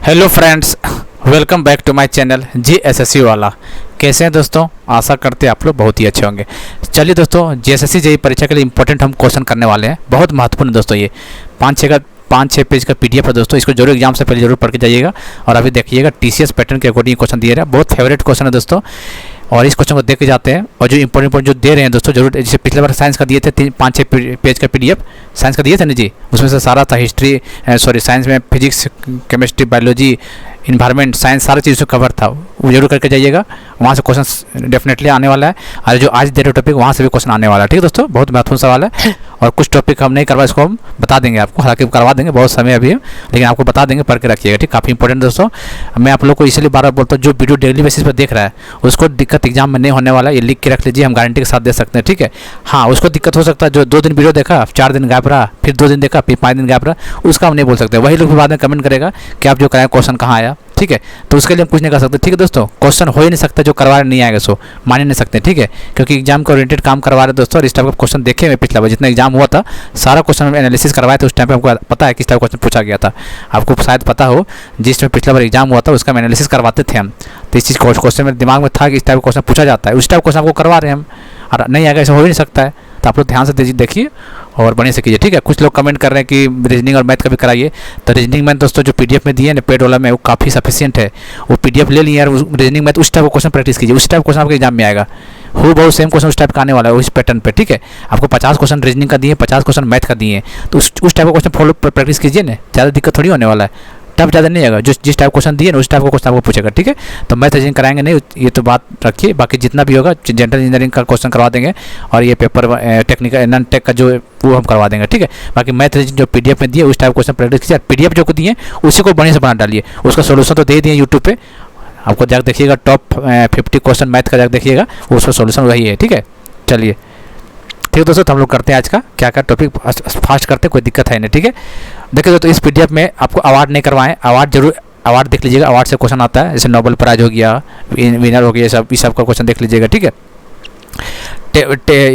Hello friends, welcome back to my channel GSSC वाला। कैसे हैं दोस्तों? आशा करते हैं आप लोग बहुत ही अच्छे होंगे। चलिए दोस्तों, जीएसएससी जेईई परीक्षा के लिए इंपॉर्टेंट हम क्वेश्चन करने वाले हैं। बहुत महत्वपूर्ण दोस्तों, ये 5-6 पेज का पीडीएफ है दोस्तों। इसको जरूर एग्जाम से पहले जरूर पढ़ के जाइएगा। और अभी देखिएगा टीसीएस पैटर्न के अकॉर्डिंग क्वेश्चन दिए रहे हैं। बहुत फेवरेट क्वेश्चन है दोस्तों, और इस क्वेश्चन को देख के जाते हैं। और जो इंपॉर्टेंट जो दे रहे हैं दोस्तों, जरूर, जैसे पिछले बार साइंस का दिए थे 5-6 पेज का पीडीएफ साइंस का दिए थे ना जी, उसमें से सारा था हिस्ट्री, साइंस में physics, chemistry, biology, environment science, सारी चीज़ों कवर था। वो जरूर करके जाइएगा, वहाँ से क्वेश्चन डेफिनेटली आने वाला है। और जो आज दे रहे टॉपिक वहाँ से भी क्वेश्चन आने वाला है। ठीक है दोस्तों, बहुत महत्वपूर्ण सवाल है। और कुछ टॉपिक हम नहीं करवा, इसको हम बता देंगे आपको, हालांकि करवा देंगे, बहुत समय अभी है, लेकिन आपको बता देंगे, पढ़ के रखिएगा। ठीक, काफ़ी इंपॉर्टेंट दोस्तों। मैं आप लोग को इसलिए बार बार बोलता हूँ, जो वीडियो डेली बेसिस पर देख रहा है उसको दिक्कत एग्जाम में नहीं होने वाला है। ये लिख के रख लीजिए, हम गारंटी के साथ दे सकते हैं। ठीक है, हाँ, उसको दिक्कत हो सकता है जो 2 दिन वीडियो देखा, 4 दिन गैप रहा, फिर 2 दिन देखा, फिर 5 दिन गैप रहा, उसका हम नहीं बोल सकते। वही लोग बाद में कमेंट करेगा कि आप जो कराए क्वेश्चन कहाँ आया। ठीक है, तो उसके लिए हम कुछ नहीं कर सकते। ठीक है दोस्तों, क्वेश्चन हो ही नहीं सकता जो करवा नहीं आएगा, सो मान ही नहीं सकते। ठीक है, क्योंकि एग्जाम के ओरिएंटेड काम करवा रहे दोस्तों। और इस टाइप का क्वेश्चन देखे मैं पिछला बार जितना एग्जाम हुआ था, सारा क्वेश्चन एनालिसिस करवाए थे। उस टाइम पे हमको पता है किस टाइप क्वेश्चन पूछा गया था। आपको शायद पता हो, जिस टाइम पिछला बार एग्जाम हुआ था उसका हम एनालिसिस करवाते थे हम। तो इस चीज़ क्वेश्चन मेरे दिमाग में था कि इस टाइप क्वेश्चन पूछा जाता है, उस टाइप क्वेश्चन आपको करवा रहे हैं हम। और नहीं आएगा, ऐसा हो ही नहीं सकता है। तो आप लोग ध्यान से देखिए और बढ़िया से कीजिए। ठीक है, कुछ लोग कमेंट कर रहे हैं कि रीजनिंग और मैथ का भी कराइए। तो रीजनिंग मैथ दोस्तों जो पीडीएफ में दिए ना पेड वाला में, वो काफ़ी सफिशिएंट है। वो पीडीएफ ले लिए यार, रीजनिंग मैथ उस टाइप का क्वेश्चन प्रैक्टिस कीजिए। उस टाइप क्वेश्चन आपके एग्जाम में आएगा, हो बहुत सेम क्वेश्चन उस टाइप का आने वाला है उस पैटर्न पे। ठीक है, आपको 50 क्वेश्चन रीजनिंग का दिए, 50 क्वेश्चन मैथ का दिए, तो उस टाइप का क्वेश्चन फॉलो प्रैक्टिस कीजिए ना, ज़्यादा दिक्कत थोड़ी होने वाला है। टफ ज़्यादा नहीं आएगा। जिस टाइप क्वेश्चन दिए ना उस टाइप का क्वेश्चन आपको पूछेगा। ठीक है, तो मैथ रीजनिंग कराएंगे नहीं, ये तो बात रखिए। बाकी जितना भी होगा जनरल इंजीनियरिंग का क्वेश्चन करवा देंगे, और ये पेपर टेक्निकल नॉन टेक का जो वो हम करवा देंगे। ठीक है, बाकी मैथ रीजनिंग जो पीडीएफ में दिए उस टाइप क्वेश्चन प्रैक्टिस कीजिए। पीडीएफ जो दिए उसी को बढ़िया से बना डालिए। उसका सोल्यूशन तो दे दिए यूट्यूब पे, आपको जाकर देखिएगा, टॉप 50 क्वेश्चन मैथ का जाकर देखिएगा, उसका सोल्यूशन वही है। ठीक है, चलिए ठीक है दोस्तों, तो हम लोग करते हैं आज का क्या क्या टॉपिक फास्ट करते हैं, कोई दिक्कत है नहीं। ठीक है, देखिए दोस्तों, इस पीडीएफ में आपको अवार्ड नहीं करवाएं, अवार्ड जरूर अवार्ड देख लीजिएगा। अवार्ड से क्वेश्चन आता है, जैसे नोबेल प्राइज हो गया, विनर हो गया, ये सब का क्वेश्चन देख लीजिएगा। ठीक है,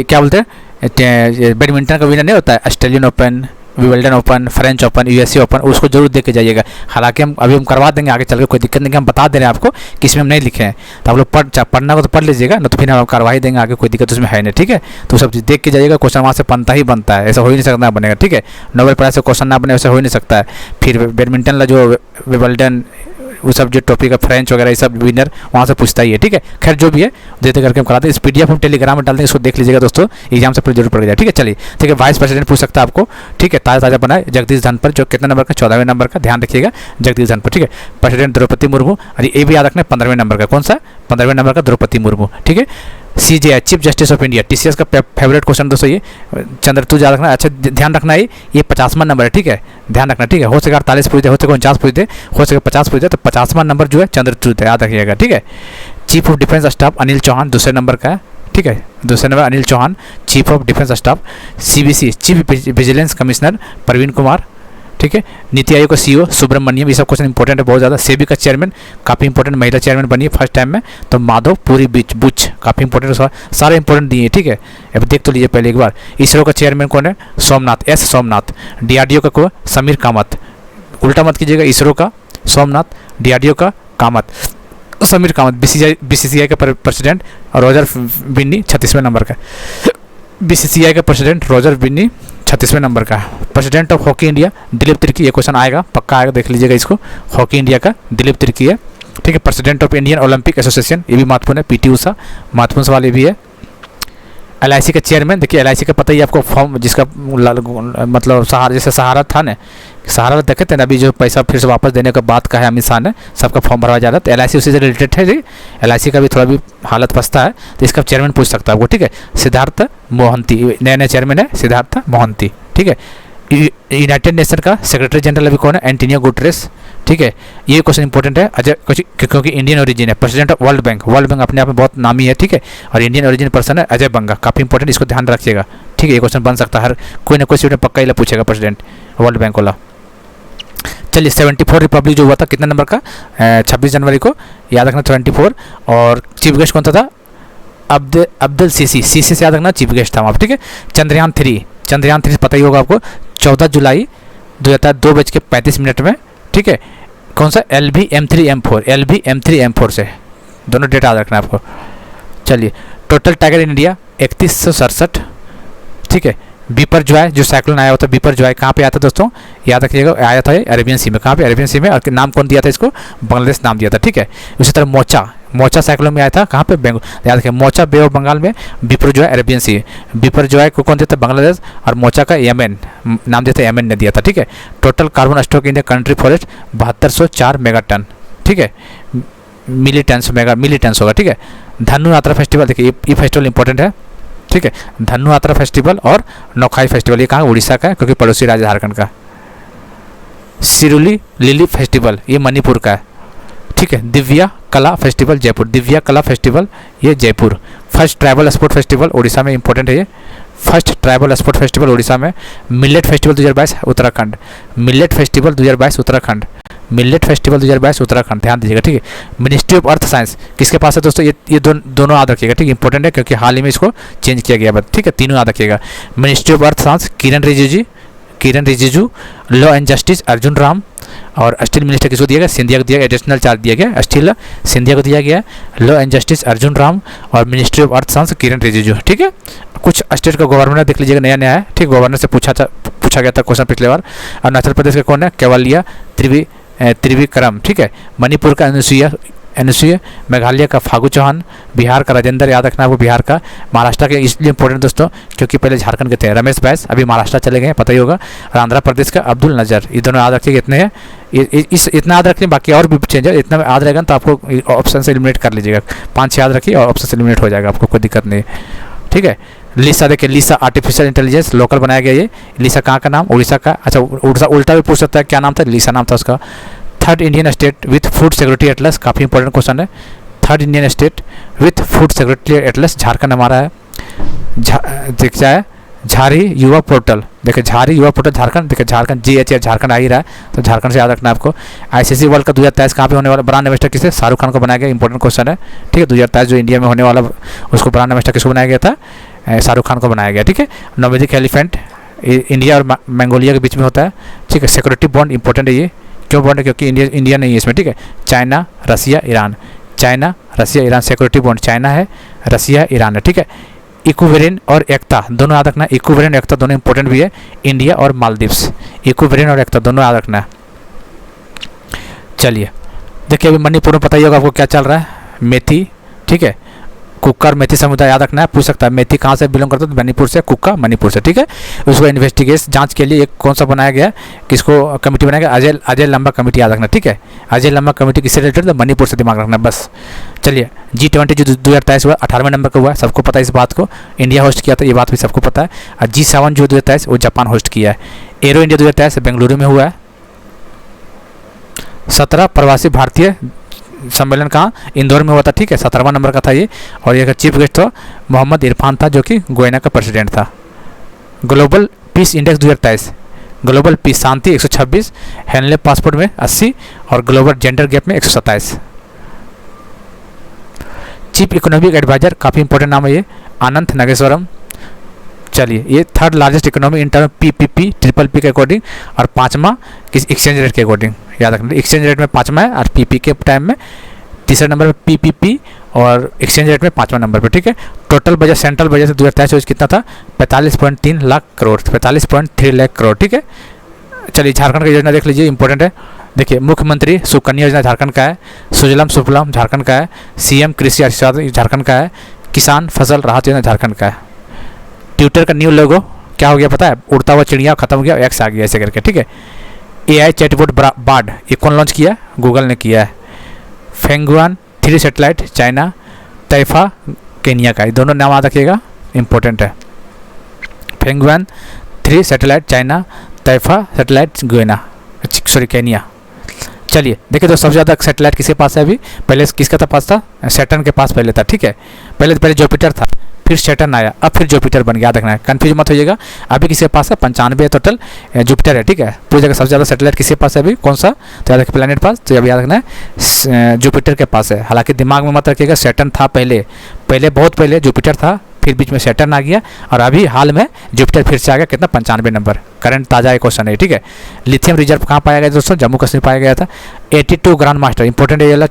क्या बोलते हैं, बैडमिंटन का विनर नहीं होता है, Australian open, Wimbledon open, French open, USA open, उसको जरूर देख के जाइएगा। हालांकि हम अभी करा देंगे आगे चल के, कोई दिक्कत नहीं, कि हम बता दे रहे हैं आपको कि इसमें हम नहीं लिखे हैं। तो आप लोग पढ़ना को तो पढ़ लीजिएगा ना, तो फिर हम करवा ही देंगे आगे, कोई दिक्कत उसमें है नहीं। ठीक है, तो सब चीज़ देख के जाइएगा। क्वेश्चन वहाँ से बनता ही बनता है, ऐसा हो ही नहीं सकता बनेगा। ठीक है, नोबेल प्राइज से क्वेश्चन ना बने, वैसे हो ही नहीं सकता है। फिर बैडमिंटन का जो विंबलडन, वो सब जो टॉपिक है, फ्रेंच वगैरह, ये सब विनर वहाँ से पूछता ही है। ठीक है, खैर जो भी है देते करके हम कराते हैं। इस पीडीएफ हम टेलीग्राम में डाल देंगे, इसको देख लीजिएगा दोस्तों, एग्जाम से पहले जरूर पड़ जाए। ठीक है, चलिए ठीक है, वाइस प्रेसिडेंट पूछ सकता है आपको। ठीक है, ताज़ा बना है जगदीश धनखड़, जो कितने नंबर का, 14वें नंबर का, ध्यान रखिएगा जगदीश धनखड़। ठीक है, प्रेसिडेंट द्रौपदी मुर्मू, और ये भी याद रखना है 15वें नंबर का, कौन सा 15वें नंबर का, द्रौपदी मुर्मू। ठीक है, CJI chief justice of India, TCS का फेवरेट क्वेश्चन दोस्तों ये चंद्रचूड़ याद रखना। अच्छा ध्यान रखना है, ये 50वां नंबर है। ठीक है, ध्यान रखना। ठीक है, हो सके 48 पूछ दे, हो सके 49 पूछ दे, हो सके 50 पूछ दे, तो 50वां नंबर जो है चंद्रचूड़ है, याद रखिएगा। ठीक है, chief of defence staff Anil Chauhan, दूसरे नंबर का है। ठीक है, दूसरे number Anil Chauhan, chief of defence staff. सीबीसी chief vigilance commissioner Praveen Kumar. ठीक है, नीति आयोग का सीईओ सुब्रमण्यम, ये सब क्वेश्चन इंपॉर्टेंट है बहुत ज़्यादा। सेबी का चेयरमैन, काफ़ी इंपॉर्टेंट, महिला चेयरमैन बनी है फर्स्ट टाइम में, तो माधव पूरी बुच, काफ़ी इंपॉर्टेंट, सारे इंपॉर्टेंट दिए। ठीक है, अब देख तो लीजिए पहले एक बार। इसरो का चेयरमैन कौन है? सोमनाथ, एस सोमनाथ। डीआरडीओ का कौन? समीर कामत, उल्टा मत कीजिएगा, इसरो का सोमनाथ, डीआरडीओ का कामत, समीर कामत। बीसीसीआई का प्रेसिडेंट रोजर बिन्नी, 36वें नंबर का। बीसीसीआई का प्रेसिडेंट रोजर बिन्नी, 36वें नंबर का। President of hockey India Dilip Tirkey, ये क्वेश्चन आएगा, पक्का आएगा, देख लीजिएगा इसको। हॉकी इंडिया का दिलीप तिर्की है। ठीक है, president of Indian Olympic association, ये भी महत्वपूर्ण है, पीटी उषा, महत्वपूर्ण सवाल ये भी है। एलआईसी का चेयरमैन, देखिए एलआईसी का पता ही आपको, फॉर्म जिसका मतलब सहारा, जैसे सहारा था ना, सहारा देखे थे ना, अभी जो पैसा फिर से वापस देने का बात का है अमित शाह ने, सबका फॉर्म भरवा जा रहा है, तो एलआईसी उसी से रिलेटेड है जी। एलआईसी का भी थोड़ा भी हालत फंसता है, तो इसका चेयरमैन पूछ सकता है आपको। ठीक है, सिद्धार्थ मोहंती, नया चेयरमैन है सिद्धार्थ मोहंती। ठीक है, यूनाइटेड नेशन का सेक्रेटरी जनरल अभी कौन है? Antonio Guterres. ठीक है, ये क्वेश्चन इंपॉर्टेंट है अजय, क्योंकि इंडियन ओरिजिन है। President of world bank, world bank अपने आप में बहुत नामी है। ठीक है, और इंडियन ओरिजिन पर्सन है अजय बंगा, काफ़ी इंपॉर्टेंट, इसको ध्यान रखिएगा। ठीक है, ये क्वेश्चन बन सकता है, हर कोई ना कोई सीट में पक्का ही पूछेगा प्रेसिडेंट वर्ल्ड बैंक वाला। चलिए 74 रिपब्लिक जो हुआ था कितने नंबर का? 26 जनवरी को, याद रखना 74। और चीफ गेस्ट कौन था? अब्दुल सीसी से याद रखना, चीफ गेस्ट था वहाँ। ठीक है, चंद्रयान 3 पता ही होगा आपको, 14 जुलाई 2002 बज के 35 मिनट में। ठीक है, कौन सा LV-M3-M4, LV-M3-M4 से दोनों डेटा याद रखना है आपको। चलिए, टोटल टाइगर इन इंडिया 3167, ठीक है। बिपरजॉय जो साइक्लोन आया होता है, बिपरजॉय कहाँ पे आया था दोस्तों, याद रखिएगा, आया था अरेबियन सी में। कहाँ पे, अरेबियन सी में। और नाम कौन दिया था इसको, बांग्लादेश नाम दिया था, ठीक है। उसी तरह मोचा साइक्लोन में आया था, कहाँ पे, बंगाल, याद रखिए, मोचा बे ऑफ बंगाल में, बिपरजॉय अरेबियन सी। बिपरजॉय को कौन दिया था, बांग्लादेश, और मोचा का यमन नाम दिया था, यमन ने दिया था, ठीक है। Total carbon stock in the country forest 7204 mega ton, ठीक है, मिली टन्स होगा, ठीक है। धनु यात्रा फेस्टिवल, देखिए ये फेस्टिवल इंपॉर्टेंट है, ठीक है। धनु यात्रा फेस्टिवल और नौखाई फेस्टिवल, ये कहाँ, उड़ीसा का है, क्योंकि पड़ोसी राज्य झारखंड का। सिरुली लिली फेस्टिवल, ये मणिपुर का है, ठीक है। दिव्या कला फेस्टिवल जयपुर, दिव्या कला फेस्टिवल ये Jaipur. First tribal sport festival Orissa में, इंपॉर्टेंट है ये, first tribal sport festival Orissa में। Millet festival 2022 Uttarakhand, millet festival 2022 Uttarakhand, millet festival 2022 Uttarakhand, ध्यान दीजिएगा, ठीक है। मिनिस्ट्री ऑफ अर्थ साइंस किसके पास है दोस्तों, ये दोनों याद रखिएगा, ठीक है, इंपॉर्टेंट है, क्योंकि हाल ही में इसको चेंज किया गया है, ठीक है, तीनों याद रखिएगा। Ministry of earth science Kiran Rijiju, law and justice Arjun Ram, और स्टील मिनिस्टर किसको दिया गया, सिंधिया को दिया गया, एडिशनल चार्ज दिया गया, स्टील सिंधिया को दिया गया, law and justice Arjun Ram, और मिनिस्ट्री ऑफ अर्थ साइंस किरण रिजिजू, ठीक है। कुछ स्टेट का गवर्नर देख लीजिएगा, नया है, ठीक, गवर्नर से पूछा गया था क्वेश्चन पिछले बार। अरुणाचल प्रदेश का कौन है, केवलिया त्रिविक्रम, ठीक है। मणिपुर का अनुसुईया, मेघालय का फागू चौहान, बिहार का राजेंद्र, याद रखना है वो बिहार का। महाराष्ट्र के इसलिए इंपॉर्टेंट दोस्तों क्योंकि पहले झारखंड के थे, रमेश बैस, अभी महाराष्ट्र चले गए, पता ही होगा। और आंध्र प्रदेश का अब्दुल नजर, ये दोनों याद रखिएगा, इतने हैं, इतना याद रखिए, बाकी और भी चेंज है, इतना याद रहेगा तो आपको ऑप्शन से एलिमिनेट कर लीजिएगा, 5-6 याद रखिए और ऑप्शन से एलिमिनेट हो जाएगा, आपको कोई दिक्कत नहीं, ठीक है। लिसा, देखिए लिसा आर्टिफिशियल इंटेलिजेंस लोकल बनाया गया, ये लिसा कहाँ का नाम, उड़ीसा का। अच्छा, उल्टा भी पूछ सकता है, क्या नाम था, लिसा नाम था उसका। Third Indian state with food security Atlas, काफ़ी इंपॉर्टेंट क्वेश्चन है। Third Indian state with food security Atlas, Jharkhand हमारा है। देख जाए झारी युवा पोर्टल, देखिए झारी युवा पोर्टल झारखंड, देखिए झारखंड GH झारखंड आ ही रहा है, तो झारखंड से याद रखना है आपको। ICC वर्ल्ड का 2023 कहाँ पे होने वाला, ब्रांड एम्बेसडर किसे, शाहरुख खान को बनाया गया, इंपॉर्टेंट क्वेश्चन है, ठीक है। 2023 जो इंडिया में होने वाला, उसको ब्रांड एम्बेसडर किसको बनाया गया था, शाहरुख खान को बनाया गया, ठीक है। नोमैडिक एलिफेंट इंडिया और मंगोलिया के बीच में होता है, ठीक है। सिक्योरिटी बॉन्ड इंपॉर्टेंट है, ये क्यों बॉन्ड है, क्योंकि इंडिया नहीं है इसमें, ठीक है। China Russia Iran, China Russia Iran security bond, China है, रसिया ईरान है, ठीक है। इक्विवेरियन और एकता दोनों याद रखना है, इक्विवेरियन और एकता दोनों इंपॉर्टेंट भी है, इंडिया और मालदीव्स, इक्विवेरियन और एकता दोनों याद रखना है। चलिए, देखिए अभी मणिपुर में पता ही होगा आपको क्या चल रहा है, मेथी, ठीक है, कुक्का और मेथी समुदाय याद रखना है, पूछ सकता है मेथी कहाँ से बिलोंग करता है, तो मणिपुर से, कुक्का मणिपुर से, ठीक है। उसको इन्वेस्टिगेशन जांच के लिए एक कौन सा बनाया गया है, किसको कमेटी बनाया गया, अजय लंबा कमेटी, याद रखना, ठीक है। अजय लंबा कमेटी किससे रिलेटेड, तो मणिपुर से, दिमाग रखना बस। चलिए, G20 जो 2023 हुआ 18वें नंबर का हुआ है, सबको पता है इस बात को, इंडिया होस्ट किया था, ये बात भी सबको पता है। और G7 जो 2023 वो जापान होस्ट किया है। एरो इंडिया 2023 बेंगलुरु में हुआ है। 17 प्रवासी भारतीय सम्मेलन कहाँ, इंदौर में हुआ था, ठीक है, 17वां नंबर का था ये। और ये चीफ गेस्ट था मोहम्मद इरफान था, जो कि गोयना का प्रेसिडेंट था। Global peace index 2023, global peace शांति 126, हेनले पासपोर्ट में 80 और ग्लोबल जेंडर गैप में 127। चीफ इकोनॉमिक एडवाइजर, काफ़ी इंपॉर्टेंट नाम है ये, अनंत नागेश्वरम। चलिए, ये third largest economy in term PPP triple P के अकॉर्डिंग, और 5वां किस एक्सचेंज रेट के अकॉर्डिंग, याद रखना, एक्सचेंज रेट में 5वां है और PP के टाइम में तीसरे नंबर पे PPP और एक्सचेंज रेट में 5वां नंबर पे, ठीक है। टोटल बजट सेंट्रल बजट से 2023 कितना था, 45.3 लाख करोड़, 45.3 लाख करोड़, ठीक है। चलिए, झारखंड की योजना देख लीजिए, इंपॉर्टेंट है। देखिए, मुख्यमंत्री सुकन्या योजना झारखंड का है, सुजलाम सुफलाम झारखंड का है, CM कृषि आशीर्वाद झारखंड का है, किसान फसल राहत योजना झारखंड का है। ट्विटर का न्यू लोगो क्या हो गया पता है, उड़ता हुआ चिड़िया खत्म हो गया, X आ गया ऐसे करके, ठीक है। AI चैटबॉट बार्ड, ये कौन लॉन्च किया, गूगल ने किया है। Fengyun 3 satellite China, Taifa Kenya का, ये दोनों नाम याद रखिएगा, इंपॉर्टेंट है। Fengyun 3 satellite China, Taifa satellite Guyana, sorry Kenya. चलिए, देखिए तो सबसे ज़्यादा सैटेलाइट किसके पास है अभी, पहले किसका था पास था, सैटर्न के पास पहले था, ठीक है। पहले जुपिटर था, फिर सैटर्न आया, अब फिर जुपिटर बन गया, याद रखना है, कन्फ्यूज मत होइएगा। अभी किसके पास है, 95 टोटल जुपिटर है, ठीक है। पूरी जगह सबसे ज़्यादा सैटेलाइट किसके पास है अभी, कौन सा, तो याद रखिए प्लैनेट पास, तो अभी याद रखना है जुपिटर के पास है। हालांकि दिमाग में मत रखिएगा, सैटर्न था पहले बहुत पहले जुपिटर था, फिर बीच में सैटर्न आ गया, और अभी हाल में जुपिटर फिर से आ गया, कितना 95 नंबर, करंट ताज़ा एक क्वेश्चन है, ठीक है। लिथियम रिजर्व कहाँ पाया गया दोस्तों, जम्मू कश्मीर पाया गया था। 82 ग्रांड मास्टर इंपॉर्टेंट है,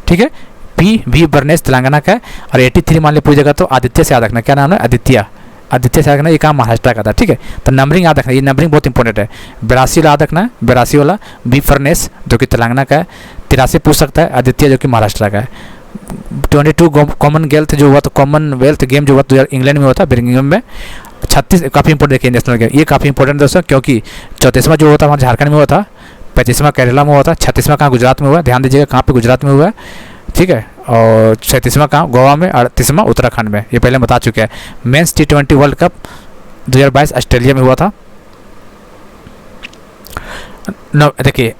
ठीक है, पी वी बर्नेस तेलंगाना का है। और 83 मान लिया पूरी जगह तो आदित्य से याद रखना, क्या नाम है, आदित्य से याद रखना, ये काम महाराष्ट्र का था, ठीक है। तो नंबरिंग याद रखना, ये नंबरिंग बहुत इंपॉर्टेंट है। 82 याद रखना है, 82 वाला बी फर्नेस जो कि तेलंगाना का है। 83 पूछ सकता है, आदित्य जो कि महाराष्ट्र का है। 22 कॉमनवेल्थ जो हुआ, तो कॉमनवेल्थ गेम जो हुआ तो इंग्लैंड में हुआ था, बर्मिंघम में। 36 काफ़ी इंपॉर्टेंट देखिए, नेशनल गेम ये काफ़ी इंपॉर्टेंट दोस्तों, क्योंकि 34वां जो हुआ था हमारे झारखंड में हुआ था, 35वां केरला में हुआ था, 36वां कहाँ गुजरात में हुआ, ध्यान दीजिएगा कहाँ पे गुजरात में हुआ है, ठीक है। और 37वां कहाँ गोवा में, 38वां उत्तराखंड में, ये पहले बता चुके हैं। Mains T20 world cup 2022 Australia में हुआ था। देखिए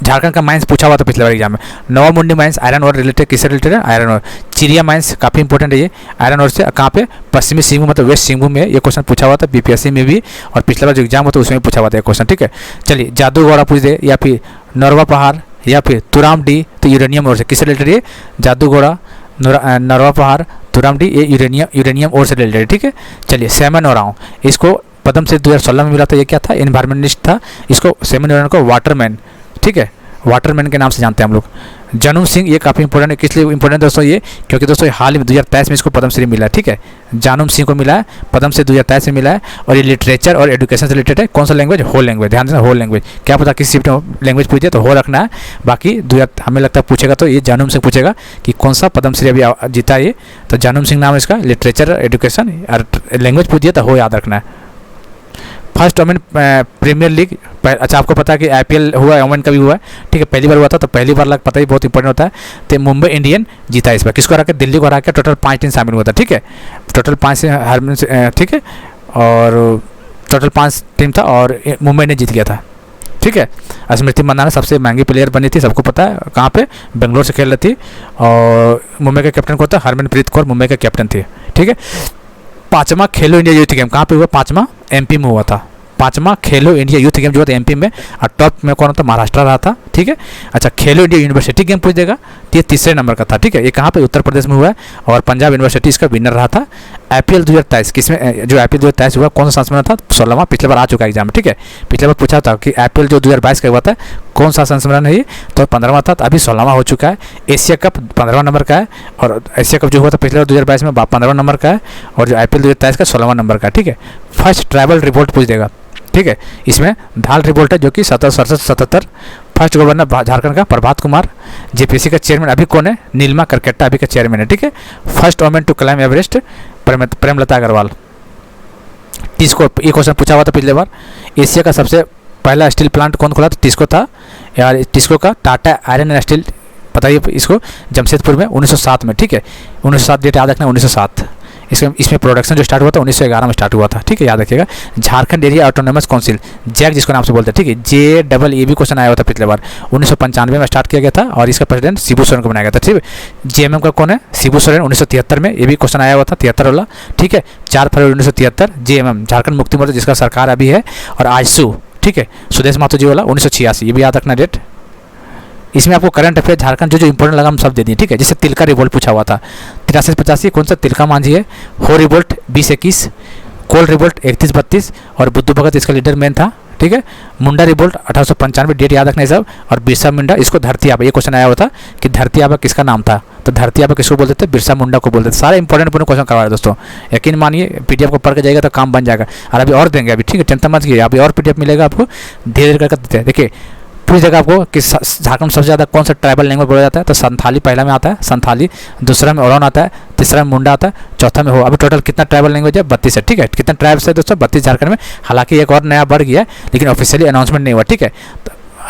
झारखंड का माइंस पूछा हुआ था पिछले बार एग्जाम में। नवा मुंडी माइंस आयरन और रिलेटेड, किससे रिलेटेड है, आयरन और। चिड़िया माइंस काफ़ी इंपॉर्टेंट है ये, आयरन और से कहाँ पे, पश्चिमी सिंहभूम मतलब वेस्ट सिंहभूम में। ये क्वेश्चन पूछा हुआ था बीपीएससी में भी, और पिछले बार जो एग्जाम होता है उसमें पूछा हुआ था ये क्वेश्चन, ठीक है। चलिए जादूगौड़ा पूछ दे, या फिर नरवा पहाड़, या फिर तुराम डी, तो यूरेनियम और से किससे रिलेटेड है, जादूगौड़ा, नरवा पहाड़, तुराम डी, ये यूरेनियम और से रिलेटेड है, ठीक है। चलिए सेमन ओरांव, इसको पद्मश्री 2016 में मिला था, ये क्या था, एनवायरमेंटलिस्ट था। इसको सेमन ओरांव को वाटरमैन, ठीक है, वाटरमैन के नाम से जानते हैं हम लोग। जानूम सिंह, ये काफ़ी इंपॉर्टेंट है, किस लिए इंपॉर्टेंट दोस्तों ये, क्योंकि दोस्तों हाल ही में 2023 में इसको पद्मश्री मिला है, ठीक है। जानूम सिंह को मिला है, पद्मश्री 2023 में मिला है। और ये लिटरेचर और एजुकेशन से रिलेटेड है। कौन सा लैंग्वेज, होल लैंग्वेज, ध्यान देना, होल लैंग्वेज। क्या पता किसी लैंग्वेज पूछे तो हो रखना है, बाकी हमें लगता है पूछेगा तो ये जानूम सिंह पूछेगा कि कौन सा पद्मश्री अभी जीता है ये, तो जानूम सिंह नाम है इसका। लिटरेचर, एजुकेशन और लैंग्वेज पूछिए तो हो याद रखना है। फर्स्ट वोमेन प्रीमियर लीग, अच्छा आपको पता है कि आईपीएल हुआ है, वोमेन का भी हुआ है, ठीक है, पहली बार हुआ था, तो पहली बार लग पता ही बहुत इंपॉर्टेंट होता है। तो मुंबई इंडियन जीता इस बार, किसको हरा के, दिल्ली को हरा के। टोटल 5 टीम शामिल हुआ था, ठीक है, टोटल 5 से हर, ठीक है, और टोटल 5 टीम था और मुंबई ने जीत गया था, ठीक है। स्मृति मंदाना सबसे महंगी प्लेयर बनी थी, सबको पता है, कहाँ पे, बेंगलोर से खेल रही थी। और मुंबई का कैप्टन कौन था, हरमनप्रीत कौर मुंबई का कैप्टन थी, ठीक है। 5वां खेलो इंडिया यूथ गेम कहाँ पे हुआ, 5वां एमपी में हुआ था। 5वां खेलो इंडिया यूथ गेम जो था एमपी में, और टॉप में कौन था, महाराष्ट्र रहा था, ठीक है। अच्छा खेलो इंडिया यूनिवर्सिटी गेम पूछ देगा, तो ये 3रे नंबर का था, ठीक है। ये कहाँ पे, उत्तर प्रदेश में हुआ है, और पंजाब यूनिवर्सिटी इसका विनर रहा था। आईपीएल 2023 किसमें, जो आईपीएल 2023 हुआ कौन सा संस्मरण था, 16वां, पिछले बार आ चुका है एग्जाम में, ठीक है। पिछले बार पूछा था कि आईपीएल जो 2022 का हुआ था कौन सा संस्मरण है ये, तो 15वां था, तो अभी 16वां हो चुका है। एशिया कप 15वां नंबर का है, और एशिया कप जो हुआ था पिछले बार 2022 में 15वां नंबर का है, और जो आईपीएल 2023 का 16वां नंबर का है, ठीक है। फर्स्ट ट्राइबल रिपोर्ट पूछ देगा, ठीक है। इसमें धाल रिपोर्ट है जो कि 77। फर्स्ट गवर्नर झारखंड का प्रभात कुमार। जेपीसी का चेयरमैन अभी कौन है, नीलमा करकेट्टा अभी का चेयरमैन है, ठीक है। First women to climb Everest, Premlata Agarwal. TISCO, ये क्वेश्चन पूछा हुआ था पिछले बार। एशिया का सबसे पहला स्टील प्लांट कौन खोला था, टिस्को था यार। टिस्को का टाटा आयरन एंड स्टील, बताइए इसको, जमशेदपुर में 1907 में, ठीक है। 1907 डेट याद रखना, 1907। इसमें प्रोडक्शन जो स्टार्ट हुआ था 1911 में स्टार्ट हुआ था, ठीक है, याद रखिएगा। Jharkhand area autonomous council, JAC जिसको नाम से बोलते हैं, ठीक है। JEE भी क्वेश्चन आया हुआ था पिछले बार, 1995 में स्टार्ट किया गया था, और इसका प्रेसिडेंट शिबू सोरेन को बनाया गया था, ठीक है। JMM का कौन है, शिबू सोरेन, 1973 में, ये भी क्वेश्चन आया हुआ था, 73 वाला, ठीक है। 4 फरवरी 1973 JMM झारखंड मुक्ति मोर्चा जिसका सरकार अभी है। और आजसू, ठीक है, सुदेश महतो जी वाला 1986, ये भी याद रखना डेट। इसमें आपको करंट अफेयर झारखंड जो इंपॉर्टेंट लगा हम सब दे दिए, ठीक है। जैसे तिलका रिवोल्ट पूछा हुआ था 83-85, कौन सा, तिलका मांझी है। हो रिवोल्ट 20-21, कोल रिवोल्ट 31-32, और बुद्धू भगत इसका लीडर मैन था, ठीक है। मुंडा रिवोल्ट 1895, डेट याद रखना है सब। और बिरसा मुंडा, इसको धरती आबा, ये क्वेश्चन आया हुआ था कि धरती आबा किसका नाम था, तो धरती आबा किसको बोलते थे, बिरसा मुंडा को बोलते थे। सारे इंपॉर्टेंट क्वेश्चन करवा रहे दोस्तों, यकीन मानिए पीडीएफ को पढ़ के जाएगा तो काम बन जाएगा। और अभी और देंगे, अभी ठीक है, चिंता मत कीजिए, अभी और पीडीएफ मिलेगा आपको, धीरे धीरे करके देते हैं। देखिए पूरी जगह आपको कि झारखंड में सबसे ज़्यादा कौन सा ट्राइबल लैंग्वेज बोला जाता है, तो संथाली पहला में आता है, संथाली। दूसरा में ओरान आता है, तीसरा में मुंडा आता है, चौथा में हो। अभी टोटल कितना ट्राइबल लैंग्वेज है, 32 है, ठीक है। कितना ट्राइब्स है दोस्तों, 32 झारखंड में। हालांकि एक और नया बढ़ गया है, लेकिन ऑफिशियली अनाउंसमेंट नहीं हुआ, ठीक है,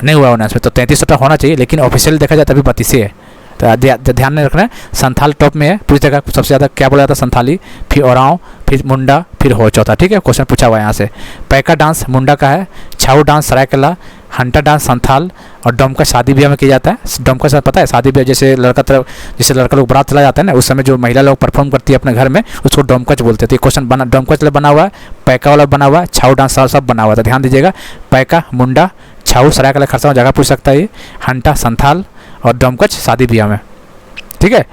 नहीं हुआ अनाउंसमेंट, तो 33 होना चाहिए, लेकिन ऑफिशियली देखा जाए तभी 32 है। तो ध्यान में रखना है। संथाल टॉप में है पूरी जगह, सबसे ज़्यादा क्या बोला जाता है, संथाली, फिर ओराव, फिर मुंडा, फिर हो चौथा, ठीक है। क्वेश्चन पूछा हुआ है यहाँ से। पैका डांस मुंडा का है, छाऊ डांस सरायकला, हंटा डांस संथाल, और डोमका शादी ब्याह में किया जाता है। डोमका से पता है, शादी ब्याह जैसे लड़का लोग बारात चला जाता है ना, उस समय जो महिला लोग परफॉर्म करती है अपने घर में, उसको डोमकच बोलते थे। ये क्वेश्चन बना, डोमकच बना हुआ है, पैका वाला बना हुआ है, छाऊ डांस सब बना हुआ था, ध्यान दीजिएगा। पैका मुंडा, छाऊ सरायकला खरसा जगह पूछ सकता है ये, हंटा संथाल, और डोमकच शादी ब्याह में, ठीक है।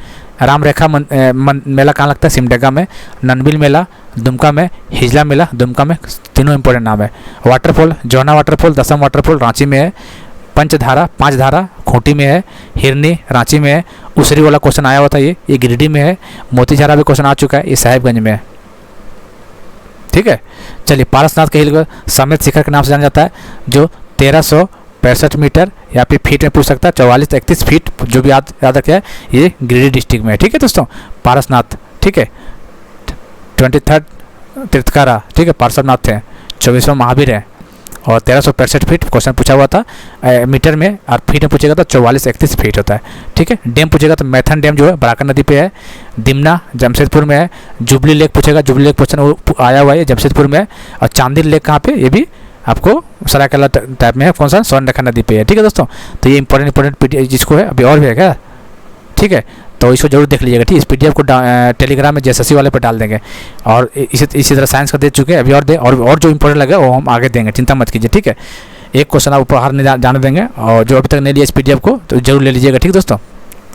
राम रेखा मेला कहाँ लगता है? सिमडेगा में। ननबिल मेला दुमका में। हिजला मेला दुमका में। तीनों इंपॉर्टेंट नाम है। वाटरफॉल जोहना वाटरफॉल दसम वाटरफॉल रांची में है। पंचधारा पांच धारा खूंटी में है। हिरनी रांची में है। उसरी वाला क्वेश्चन आया हुआ था, ये गिरिडीह में है। मोतीझारा भी क्वेश्चन आ चुका है, ये साहिबगंज में है। ठीक है, चलिए पारसनाथ का हिल समेत शिखर के नाम से जाना जाता है, जो 1365 मीटर या फिर फीट में पूछ सकता है, 44-31 फीट जो भी याद रखे है, ये गिरिडीह डिस्ट्रिक्ट में है। ठीक है दोस्तों, पारसनाथ। ठीक है, 23rd तीर्थकारा, ठीक है, पार्श्वनाथ है। 24वां महावीर है और 1365 फीट क्वेश्चन पूछा हुआ था मीटर में, और फीट में पूछेगा तो 44-31 फीट होता है। ठीक है, डैम पूछेगा तो मैथन डैम जो है बराकर नदी पे है, दिमना जमशेदपुर में है। जुबली लेक पूछेगा, जुबली लेक क्वेश्चन आया हुआ है, जमशेदपुर में है। और चांदिल लेक कहाँ पे? ये भी आपको सरायकेला टाइप में है, कौन सा? स्वर्णरेखा नदी पे है। ठीक है दोस्तों, तो ये इंपॉर्टेंट पीडीएफ जिसको है, अभी और भी है क्या? ठीक है, तो इसको जरूर देख लीजिएगा। ठीक, इस पीडीएफ को टेलीग्राम में जेएसएससी वाले पर डाल देंगे, और इसी तरह साइंस का दे चुके हैं, अभी और दे, और जो इंपॉर्टेंट लगे वो हम आगे देंगे, चिंता मत कीजिए। ठीक है, एक क्वेश्चन आप उपहार नहीं जाने देंगे, और जो अभी तक नहीं लिया इस पीडीएफ को तो जरूर ले लीजिएगा। ठीक दोस्तों,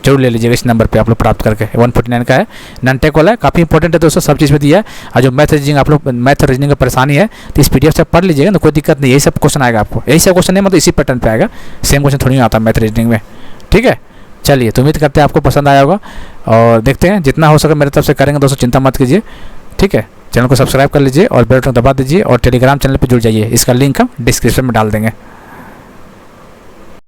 जरूर ले लीजिएगा, इस नंबर पे आप लोग प्राप्त करके। 149 का है, ननटेक वाला है, काफ़ी इंपॉर्टेंट है दोस्तों, सब चीज़ में दिया है। और जो मैथ रीजनिंग आप लोग मैथ और रीजनिंग का परेशानी है तो इस पीडीएफ से पढ़ लीजिएगा ना, कोई दिक्कत नहीं, यही सब क्वेश्चन आएगा आपको, यही सब क्वेश्चन नहीं, मतलब इसी पैटर्न पे आएगा, सेम क्वेश्चन थोड़ी आता है मैथ रीजनिंग में। ठीक है, चलिए, तो उम्मीद करते हैं आपको पसंद आया होगा, और देखते हैं जितना हो सके मेरे तरफ से करेंगे दोस्तों, चिंता मत कीजिए। ठीक है, चैनल को सब्सक्राइब कर लीजिए और बेल बटन दबा दीजिए, और टेलीग्राम चैनल पर जुड़ जाइए, इसका लिंक हम डिस्क्रिप्शन में डाल देंगे।